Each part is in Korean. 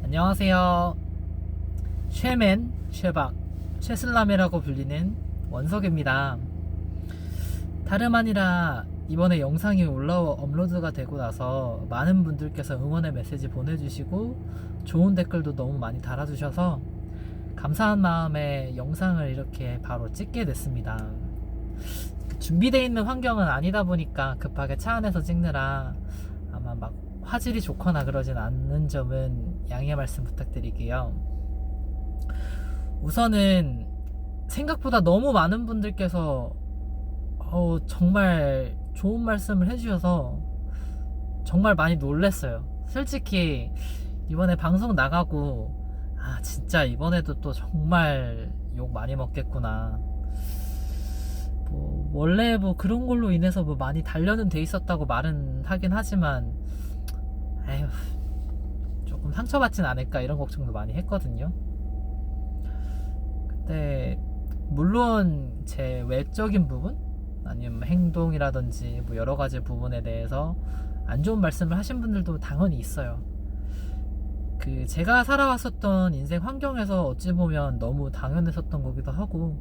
안녕하세요. 최맨, 최박, 최슬람이라고 불리는 원석입니다. 다름 아니라 이번에 영상이 업로드가 되고 나서 많은 분들께서 응원의 메시지 보내주시고 좋은 댓글도 너무 많이 달아주셔서 감사한 마음에 영상을 이렇게 바로 찍게 됐습니다. 준비되어 있는 환경은 아니다 보니까 급하게 차 안에서 찍느라 아마 막 화질이 좋거나 그러진 않는 점은 양해 말씀 부탁드릴게요. 우선은 생각보다 너무 많은 분들께서 정말 좋은 말씀을 해주셔서 정말 많이 놀랐어요. 솔직히 이번에 방송 나가고 진짜 이번에도 또 정말 욕 많이 먹겠구나, 원래 그런 걸로 인해서 많이 단련은 돼 있었다고 말은 하긴 하지만 에휴, 조금 상처받진 않을까 이런 걱정도 많이 했거든요. 근데 물론 제 외적인 부분 아니면 행동이라든지 여러 가지 부분에 대해서 안 좋은 말씀을 하신 분들도 당연히 있어요. 제가 살아왔었던 인생 환경에서 어찌 보면 너무 당연했었던 거기도 하고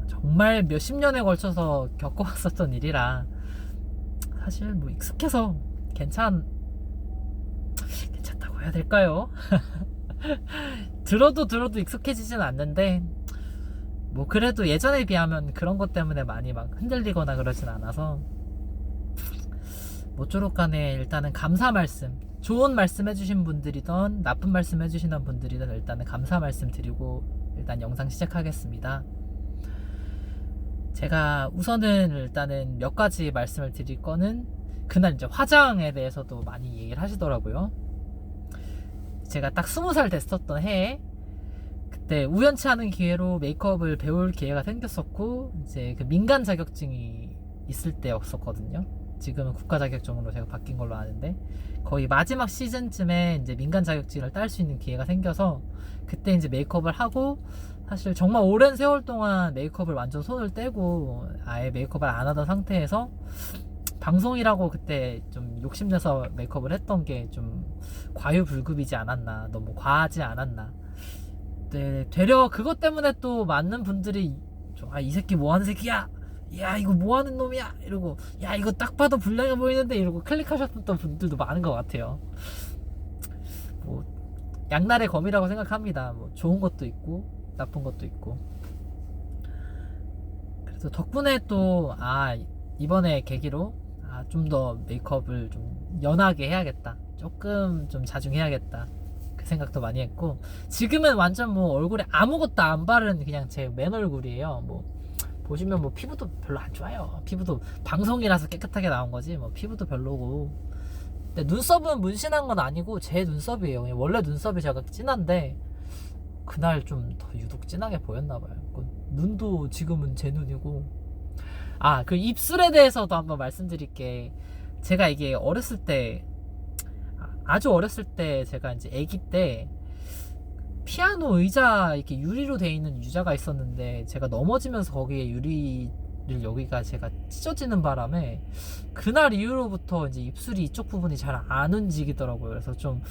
정말 몇십 년에 걸쳐서 겪어왔었던 일이라 사실 익숙해서 괜찮다고 해야 될까요? 들어도 익숙해지진 않는데 그래도 예전에 비하면 그런 것 때문에 많이 흔들리거나 그러진 않아서 모쪼록 간에 일단은 감사 말씀, 좋은 말씀 해주신 분들이든 나쁜 말씀 해주시는 분들이든 일단은 감사 말씀 드리고 일단 영상 시작하겠습니다. 제가 우선은 일단은 몇 가지 말씀을 드릴 거는, 그날 이제 화장에 대해서도 많이 얘기를 하시더라고요. 제가 딱 20살 됐었던 해에 그때 우연치 않은 기회로 메이크업을 배울 기회가 생겼었고, 이제 민간 자격증이 있을 때였었거든요. 지금은 국가 자격증으로 제가 바뀐 걸로 아는데, 거의 마지막 시즌쯤에 이제 민간 자격증을 딸 수 있는 기회가 생겨서 그때 이제 메이크업을 하고, 사실 정말 오랜 세월 동안 메이크업을 완전 손을 떼고 아예 메이크업을 안 하던 상태에서 방송이라고 그때 좀 욕심내서 메이크업을 했던 게 좀 과유불급이지 않았나, 너무 과하지 않았나. 네, 되려 그것 때문에 또 많은 분들이 이 새끼 뭐하는 새끼야, 야 이거 뭐하는 놈이야 이러고, 야 이거 딱 봐도 불량해 보이는데 이러고 클릭하셨던 분들도 많은 것 같아요. 양날의 검이라고 생각합니다. 좋은 것도 있고 나쁜 것도 있고. 그래서 덕분에 또 이번에 계기로 좀 더 메이크업을 좀 연하게 해야겠다, 조금 좀 자중해야겠다, 그 생각도 많이 했고, 지금은 완전 얼굴에 아무것도 안 바른 그냥 제 맨 얼굴이에요. 보시면 피부도 별로 안 좋아요. 피부도 방송이라서 깨끗하게 나온 거지 피부도 별로고. 근데 눈썹은 문신한 건 아니고 제 눈썹이에요. 원래 눈썹이 제가 진한데 그날 좀 더 유독 진하게 보였나봐요. 눈도 지금은 제 눈이고. 그 입술에 대해서도 한번 말씀드릴게. 제가 이게 어렸을 때, 아주 어렸을 때, 제가 이제 아기 때 피아노 의자 이렇게 유리로 돼 있는 유자가 있었는데, 제가 넘어지면서 거기에 여기가 제가 찢어지는 바람에 그날 이후로부터 이제 입술이 이쪽 부분이 잘 안 움직이더라고요. 그래서 좀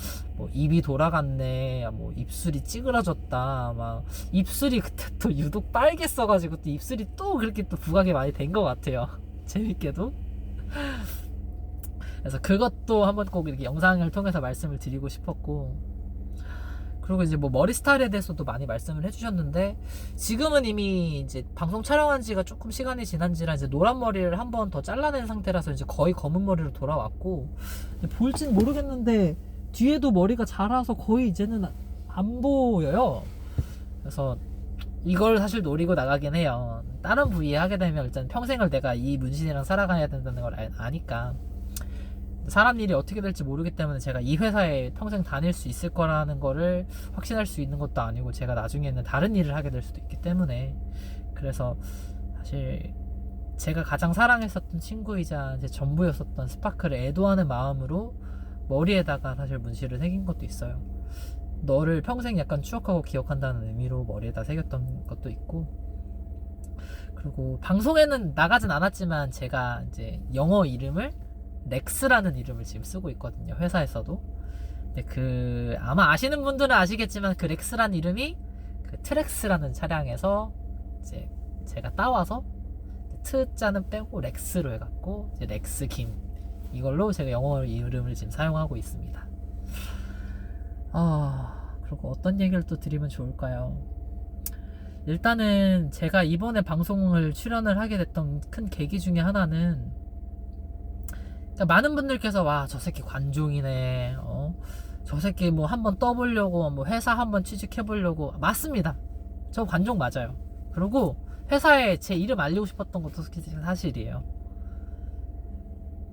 입이 돌아갔네, 입술이 찌그러졌다, 입술이 그때 또 유독 빨개 써가지고 또 입술이 또 그렇게 또 부각이 많이 된 것 같아요. 재밌게도. 그래서 그것도 한번 꼭 이렇게 영상을 통해서 말씀을 드리고 싶었고, 그리고 이제 머리 스타일에 대해서도 많이 말씀을 해주셨는데, 지금은 이미 이제 방송 촬영한 지가 조금 시간이 지난지라 이제 노란 머리를 한 번 더 잘라낸 상태라서 이제 거의 검은 머리로 돌아왔고, 볼진 모르겠는데 뒤에도 머리가 자라서 거의 이제는 안 보여요. 그래서 이걸 사실 노리고 나가긴 해요. 다른 부위에 하게 되면 일단 평생을 내가 이 문신이랑 살아가야 된다는 걸 아니까. 사람 일이 어떻게 될지 모르기 때문에 제가 이 회사에 평생 다닐 수 있을 거라는 거를 확신할 수 있는 것도 아니고, 제가 나중에는 다른 일을 하게 될 수도 있기 때문에. 그래서 사실 제가 가장 사랑했었던 친구이자 제 전부였었던 스파크를 애도하는 마음으로 머리에다가 사실 문신을 새긴 것도 있어요. 너를 평생 약간 추억하고 기억한다는 의미로 머리에다 새겼던 것도 있고. 그리고 방송에는 나가진 않았지만 제가 이제 영어 이름을 넥스라는 이름을 지금 쓰고 있거든요, 회사에서도. 근데 그 아마 아시는 분들은 아시겠지만 그 렉스란 이름이 그 트렉스라는 차량에서 이제 제가 따와서 트자는 빼고 렉스로 해갖고 이제 렉스 김 이걸로 제가 영어 이름을 지금 사용하고 있습니다. 그리고 어떤 얘기를 또 드리면 좋을까요? 일단은 제가 이번에 방송을 출연을 하게 됐던 큰 계기 중에 하나는, 그러니까 많은 분들께서 와, 저 새끼 관종이네, 저 새끼 뭐 한번 떠보려고, 뭐 회사 한번 취직해보려고. 맞습니다. 저 관종 맞아요. 그리고 회사에 제 이름 알리고 싶었던 것도 사실이에요.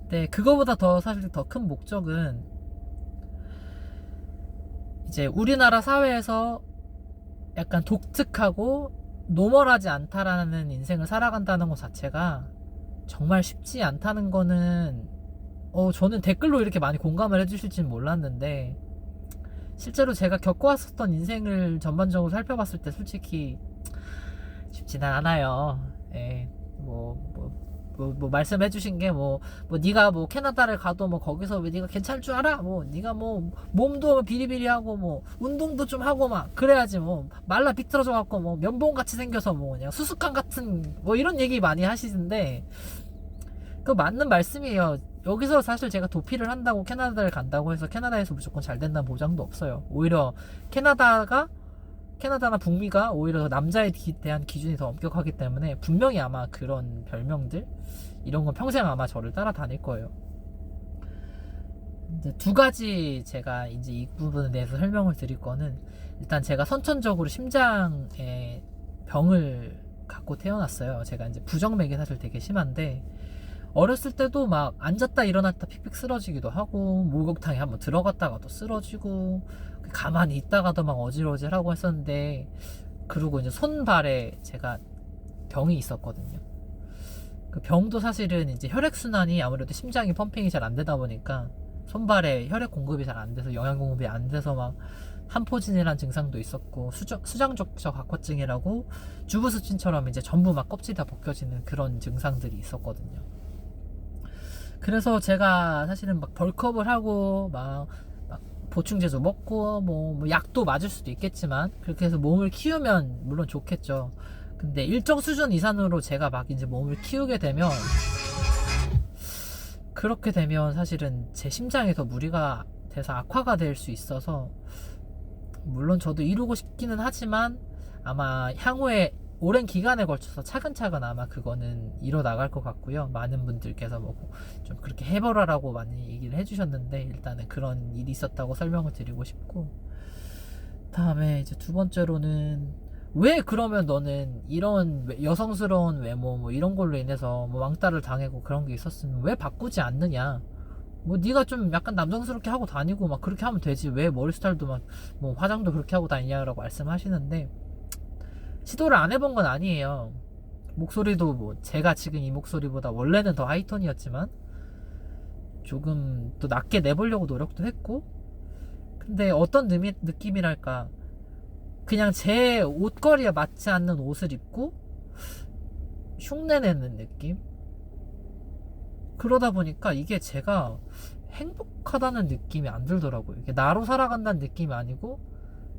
네, 그거보다 더 사실 더 큰 목적은 이제 우리나라 사회에서 약간 독특하고 노멀하지 않다라는 인생을 살아간다는 것 자체가 정말 쉽지 않다는 거는 저는 댓글로 이렇게 많이 공감을 해주실지는 몰랐는데, 실제로 제가 겪어왔었던 인생을 전반적으로 살펴봤을 때 솔직히 쉽지는 않아요. 예, 뭐 말씀해주신 게 네가 뭐 캐나다를 가도 뭐 거기서 왜 네가 괜찮을 줄 알아? 뭐 네가 뭐 몸도 비리비리하고 뭐 운동도 좀 하고 막 그래야지 뭐 말라 비틀어져 갖고 뭐 면봉 같이 생겨서 뭐 그냥 수수깡 같은 뭐 이런 얘기 많이 하시는데, 그 맞는 말씀이에요. 여기서 사실 제가 도피를 한다고 캐나다를 간다고 해서 캐나다에서 무조건 잘 된다는 보장도 없어요. 오히려 캐나다나 북미가 오히려 남자에 대한 기준이 더 엄격하기 때문에 분명히 아마 그런 별명들 이런 건 평생 아마 저를 따라다닐 거예요. 이제 두 가지 제가 이제 이 부분에 대해서 설명을 드릴 거는, 일단 제가 선천적으로 심장에 병을 갖고 태어났어요. 제가 이제 부정맥이 사실 되게 심한데, 어렸을 때도 막 앉았다 일어났다 픽픽 쓰러지기도 하고, 목욕탕에 한번 들어갔다가도 쓰러지고, 가만히 있다가도 막 어질어질하고 했었는데, 그리고 이제 손발에 제가 병이 있었거든요. 그 병도 사실은 이제 혈액순환이 아무래도 심장이 펌핑이 잘 안 되다 보니까 손발에 혈액 공급이 잘 안 돼서 영양 공급이 안 돼서 막 한포진이라는 증상도 있었고, 수장족적 각화증이라고 주부수진처럼 이제 전부 막 껍질이 다 벗겨지는 그런 증상들이 있었거든요. 그래서 제가 사실은 막 벌크업을 하고 막 보충제도 먹고 뭐 약도 맞을 수도 있겠지만, 그렇게 해서 몸을 키우면 물론 좋겠죠. 근데 일정 수준 이상으로 제가 막 이제 몸을 키우게 되면, 그렇게 되면 사실은 제 심장에 더 무리가 돼서 악화가 될 수 있어서, 물론 저도 이루고 싶기는 하지만 아마 향후에 오랜 기간에 걸쳐서 차근차근 아마 그거는 이뤄나갈 것 같고요. 많은 분들께서 좀 그렇게 해보라라고 많이 얘기를 해주셨는데, 일단은 그런 일이 있었다고 설명을 드리고 싶고, 다음에 이제 두 번째로는, 왜 그러면 너는 이런 여성스러운 외모 뭐 이런 걸로 인해서 뭐 왕따를 당하고 그런 게 있었으면 왜 바꾸지 않느냐, 뭐 네가 좀 약간 남성스럽게 하고 다니고 막 그렇게 하면 되지, 왜 머리 스타일도 막 뭐 화장도 그렇게 하고 다니냐라고 말씀하시는데, 시도를 안 해본 건 아니에요. 목소리도 뭐 제가 지금 이 목소리보다 원래는 더 하이톤이었지만 조금 또 낮게 내보려고 노력도 했고, 근데 어떤 느낌이랄까, 그냥 제 옷걸이에 맞지 않는 옷을 입고 흉내내는 느낌? 그러다 보니까 이게 제가 행복하다는 느낌이 안 들더라고요. 이게 나로 살아간다는 느낌이 아니고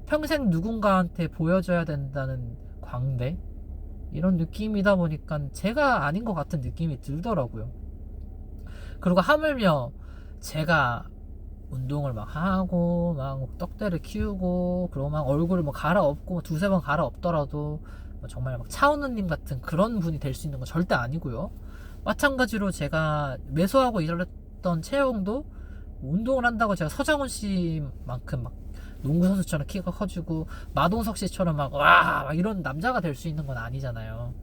평생 누군가한테 보여줘야 된다는 광대, 이런 느낌이다 보니까 제가 아닌 것 같은 느낌이 들더라고요. 그리고 하물며 제가 운동을 막 하고 막 떡대를 키우고 그러고 막 얼굴을 뭐 갈아엎고 두세 번 갈아엎더라도 뭐 정말 막 차은우님 같은 그런 분이 될 수 있는 건 절대 아니고요. 마찬가지로 제가 매소하고 일했던 채용도 운동을 한다고 제가 서장훈 씨만큼 막 농구 선수처럼 키가 커지고 마동석 씨처럼 막 이런 남자가 될 수 있는 건 아니잖아요.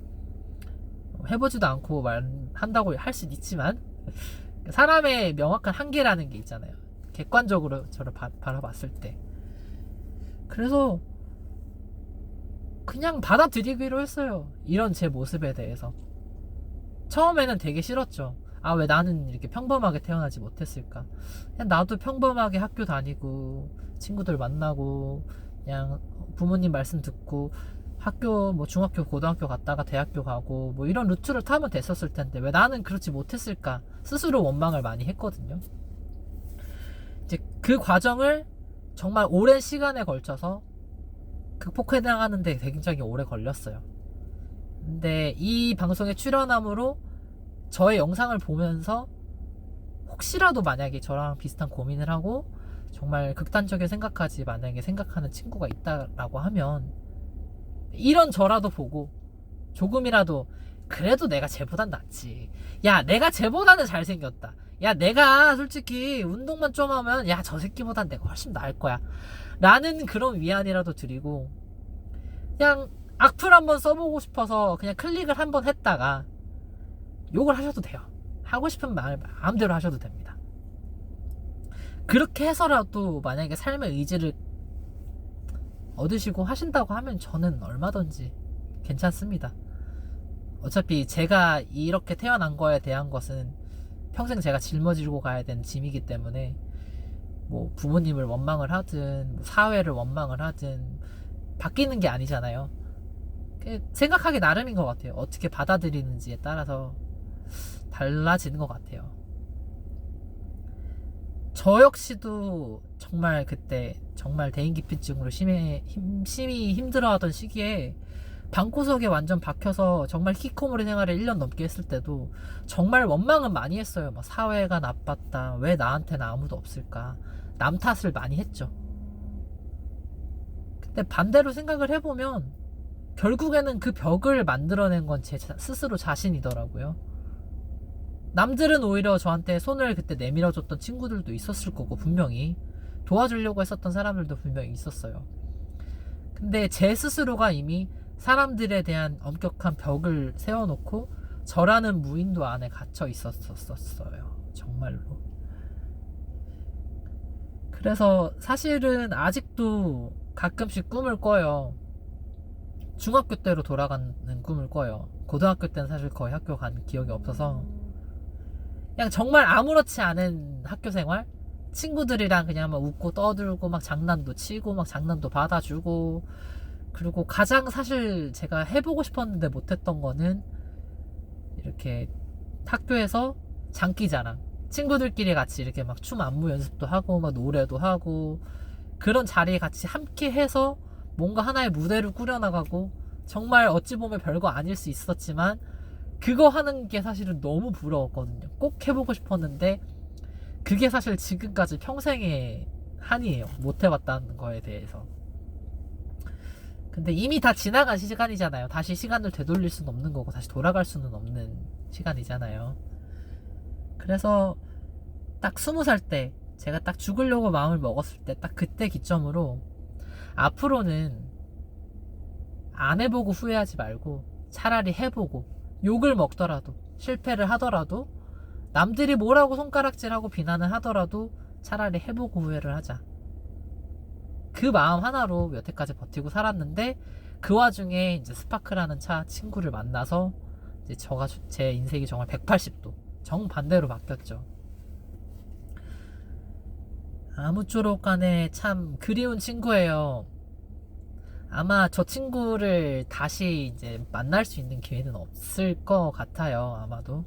해보지도 않고 한다고 할 수는 있지만, 사람의 명확한 한계라는 게 있잖아요. 객관적으로 저를 바라봤을 때. 그래서 그냥 받아들이기로 했어요. 이런 제 모습에 대해서. 처음에는 되게 싫었죠. 왜 나는 이렇게 평범하게 태어나지 못했을까. 그냥 나도 평범하게 학교 다니고 친구들 만나고 그냥 부모님 말씀 듣고 학교 뭐 중학교 고등학교 갔다가 대학교 가고 뭐 이런 루트를 타면 됐었을 텐데 왜 나는 그렇지 못했을까, 스스로 원망을 많이 했거든요. 이제 그 과정을 정말 오랜 시간에 걸쳐서 극복해 나가는데 굉장히 오래 걸렸어요. 근데 이 방송에 출연함으로 저의 영상을 보면서 혹시라도 만약에 저랑 비슷한 고민을 하고 정말 극단적인 생각까지 만약에 생각하는 친구가 있다라고 하면 이런 저라도 보고 조금이라도 그래도 내가 쟤보단 낫지. 야, 내가 쟤보다는 잘생겼다. 야, 내가 솔직히 운동만 좀 하면 야, 저 새끼보단 내가 훨씬 나을 거야. 라는 그런 위안이라도 드리고 그냥 악플 한번 써보고 싶어서 그냥 클릭을 한번 했다가 욕을 하셔도 돼요. 하고 싶은 말 마음대로 하셔도 됩니다. 그렇게 해서라도 만약에 삶의 의지를 얻으시고 하신다고 하면 저는 얼마든지 괜찮습니다. 어차피 제가 이렇게 태어난 거에 대한 것은 평생 제가 짊어지고 가야 되는 짐이기 때문에 뭐 부모님을 원망을 하든 뭐 사회를 원망을 하든 바뀌는 게 아니잖아요. 생각하기 나름인 것 같아요. 어떻게 받아들이는지에 따라서 달라지는 것 같아요. 저 역시도 정말 그때 정말 대인기피증으로 심히 힘들어하던 시기에 방구석에 완전 박혀서 정말 히키코모리 생활을 1년 넘게 했을 때도 정말 원망은 많이 했어요. 막 사회가 나빴다. 왜 나한테는 아무도 없을까. 남 탓을 많이 했죠. 근데 반대로 생각을 해보면 결국에는 그 벽을 만들어낸 건 제 스스로 자신이더라고요. 남들은 오히려 저한테 손을 그때 내밀어줬던 친구들도 있었을 거고 분명히 도와주려고 했었던 사람들도 분명히 있었어요. 근데 제 스스로가 이미 사람들에 대한 엄격한 벽을 세워놓고 저라는 무인도 안에 갇혀 있었어요. 정말로. 그래서 사실은 아직도 가끔씩 꿈을 꿔요. 중학교 때로 돌아가는 꿈을 꿔요. 고등학교 때는 사실 거의 학교 간 기억이 없어서 그냥 정말 아무렇지 않은 학교 생활? 친구들이랑 그냥 막 웃고 떠들고 막 장난도 치고 막 장난도 받아주고 그리고 가장 사실 제가 해보고 싶었는데 못했던 거는 이렇게 학교에서 장기자랑 친구들끼리 같이 이렇게 막 춤 안무 연습도 하고 막 노래도 하고 그런 자리에 같이 함께 해서 뭔가 하나의 무대를 꾸려나가고 정말 어찌 보면 별거 아닐 수 있었지만 그거 하는 게 사실은 너무 부러웠거든요. 꼭 해보고 싶었는데 그게 사실 지금까지 평생의 한이에요. 못 해봤다는 거에 대해서. 근데 이미 다 지나간 시간이잖아요. 다시 시간을 되돌릴 수는 없는 거고 다시 돌아갈 수는 없는 시간이잖아요. 그래서 딱 20살 때 제가 딱 죽으려고 마음을 먹었을 때 딱 그때 기점으로 앞으로는 안 해보고 후회하지 말고 차라리 해보고 욕을 먹더라도 실패를 하더라도 남들이 뭐라고 손가락질하고 비난을 하더라도 차라리 해보고 후회를 하자. 그 마음 하나로 여태까지 버티고 살았는데 그 와중에 이제 스파크라는 차 친구를 만나서 이제 제 인생이 정말 180도 정반대로 바뀌었죠. 아무쪼록 간에 참 그리운 친구예요. 아마 저 친구를 다시 이제 만날 수 있는 기회는 없을 것 같아요. 아마도.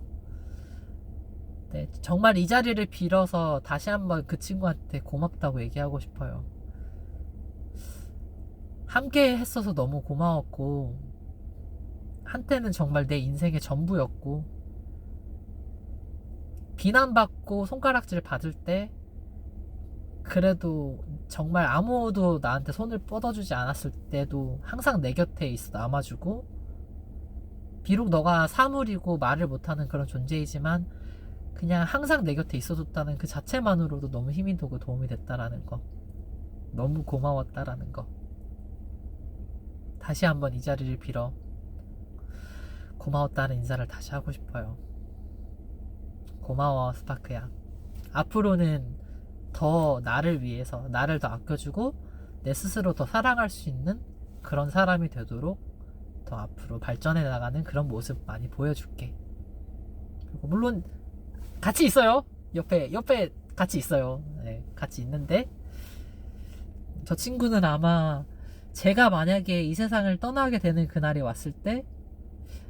네, 정말 이 자리를 빌어서 다시 한번 그 친구한테 고맙다고 얘기하고 싶어요. 함께 했어서 너무 고마웠고 한때는 정말 내 인생의 전부였고 비난받고 손가락질 받을 때 그래도 정말 아무도 나한테 손을 뻗어주지 않았을 때도 항상 내 곁에 있어 남아주고 비록 너가 사물이고 말을 못하는 그런 존재이지만 그냥 항상 내 곁에 있어줬다는 그 자체만으로도 너무 힘이 되고 도움이 됐다라는 거 너무 고마웠다라는 거 다시 한번 이 자리를 빌어 고마웠다는 인사를 다시 하고 싶어요. 고마워 스파크야. 앞으로는 더 나를 위해서 나를 더 아껴주고 내 스스로 더 사랑할 수 있는 그런 사람이 되도록 더 앞으로 발전해 나가는 그런 모습 많이 보여줄게. 그리고 물론 같이 있어요. 옆에 같이 있어요. 네, 같이 있는데 저 친구는 아마 제가 만약에 이 세상을 떠나게 되는 그날이 왔을 때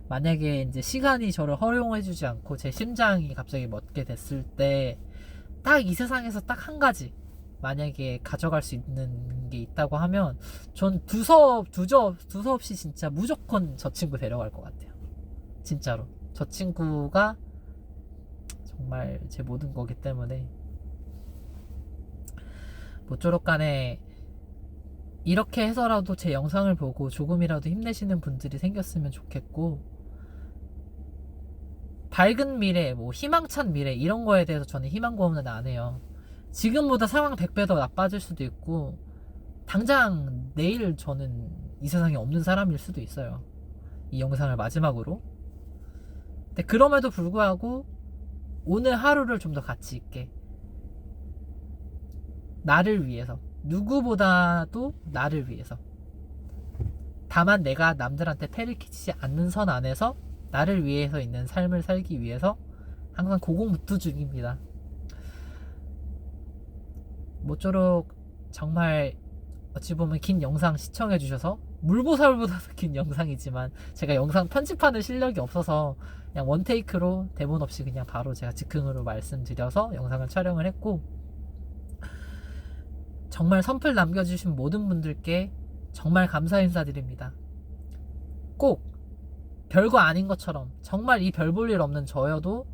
만약에 이제 시간이 저를 허용해주지 않고 제 심장이 갑자기 멎게 됐을 때 딱 이 세상에서 딱 한 가지 만약에 가져갈 수 있는 게 있다고 하면 전 두서없이 진짜 무조건 저 친구 데려갈 것 같아요. 진짜로 저 친구가 정말 제 모든 거기 때문에 모쪼록 간에 이렇게 해서라도 제 영상을 보고 조금이라도 힘내시는 분들이 생겼으면 좋겠고, 밝은 미래, 뭐 희망찬 미래 이런 거에 대해서 저는 희망고문은 안 해요. 지금보다 상황 100배 더 나빠질 수도 있고 당장 내일 저는 이 세상에 없는 사람일 수도 있어요. 이 영상을 마지막으로. 근데 그럼에도 불구하고 오늘 하루를 좀 더 가치 있게, 나를 위해서, 누구보다도 나를 위해서, 다만 내가 남들한테 패를 끼치지 않는 선 안에서 나를 위해서 있는 삶을 살기 위해서 항상 고군분투 중입니다. 모쪼록 정말 어찌 보면 긴 영상 시청해 주셔서, 물보살보다도 긴 영상이지만 제가 영상 편집하는 실력이 없어서 그냥 원테이크로 대본 없이 그냥 바로 제가 즉흥으로 말씀드려서 영상을 촬영을 했고, 정말 선플 남겨주신 모든 분들께 정말 감사 인사드립니다. 꼭 별거 아닌 것처럼, 정말 이 별 볼 일 없는 저여도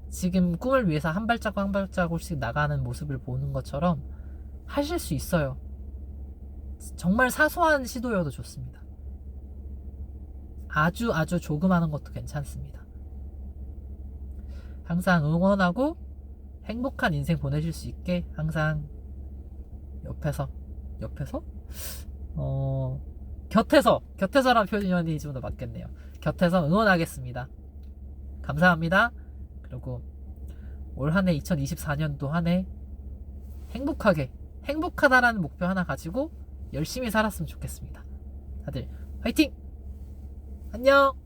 지금 꿈을 위해서 한 발자국 한 발자국씩 나가는 모습을 보는 것처럼 하실 수 있어요. 정말 사소한 시도여도 좋습니다. 아주 조그마한 것도 괜찮습니다. 항상 응원하고 행복한 인생 보내실 수 있게 항상 곁에서라는 표현이 좀 더 맞겠네요. 곁에서 응원하겠습니다. 감사합니다. 그리고 올 한해 2024년도 한해 행복하다라는 목표 하나 가지고 열심히 살았으면 좋겠습니다. 다들 화이팅! 안녕!